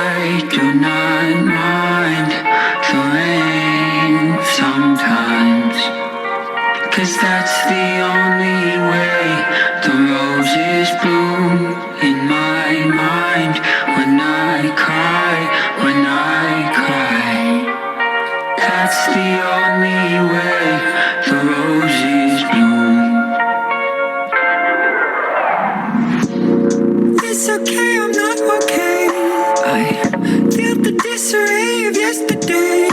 I do not mind the rain sometimes, 'cause that's the only way the roses bloom in my mind. When I cry, when I cry, that's the only way the roses bloom. It's okay, I'm not okay. I feel the disarray of yesterday.